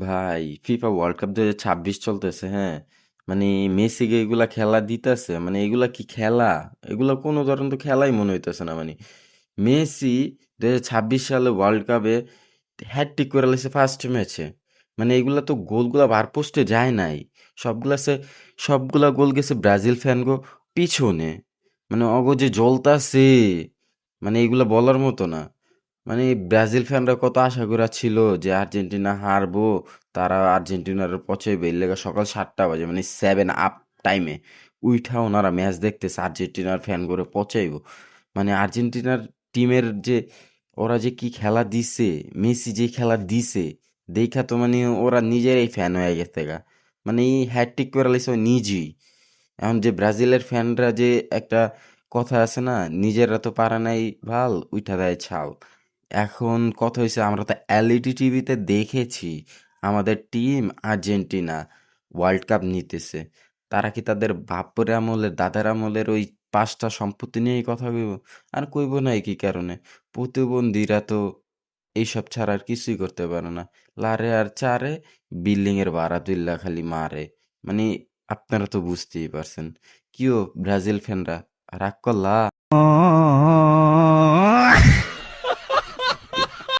ভাই FIFA world cup 2026 চলতেছে, হ্যাঁ। মানে মেসিকে এগুলা খেলা দিতেছে, মানে এগুলা কি খেলা? এগুলা কোনো ধরনের তো খেলাই মনে হইতেছে না। মানে মেসি 2026 সালে ওয়ার্ল্ড কাপে হ্যাটট্রিক করে লাইছে ফার্স্ট ম্যাচে। মানে এগুলা তো গোলগুলা বার পোস্টে যায় নাই। সবগুলা গোল গেছে ব্রাজিল ফ্যান গো পিছনে। মানে অগো যে জ্বলতাছে, মানে এগুলা বলার মতো না। মানে ব্রাজিল ফ্যানরা কত আশা করা ছিল যে আর্জেন্টিনা হারবো, তারা আর্জেন্টিনার পচাইবে। এর লেগে সকাল 7টা বাজে মানে 7 আপ টাইমে উইঠা ওনারা ম্যাচ দেখতেছে, আর্জেন্টিনার ফ্যান করে পচাইবো। মানে আর্জেন্টিনার টিমের যে ওরা যে কি খেলা দিছে, মেসি যে খেলা দিছে, দেখা তো মানে ওরা নিজেরাই ফ্যান হয়ে গেছে গা। মানে এই হ্যাটট্রিক করে লাইছে ও নিজেই। এখন যে ব্রাজিলের ফ্যানরা যে একটা কথা আছে না, নিজেরা তো পারে নাই ভাল, উইঠা দেয় ছাল। এখন কথা হয়েছে, আমরা তো এলইডি টিভিতে দেখেছি আমাদের টিম আর্জেন্টিনা ওয়ার্ল্ড কাপ নিতেছে। তারা কি তাদের বাপের আমলের দাদার আমলের ওই 5টা সম্পত্তি নিয়েই কথা কইব? আর কইব না কি কারণে? প্রতিবন্ধীরা তো এইসব ছাড়া আর কিছুই করতে পারে না। লারে আর চারে বিল্ডিং এর ভাড়া তুইল্লা খালি মারে। মানে আপনারা তো বুঝতেই পারছেন। কিও ব্রাজিল ফ্যানরা রাগ করলা?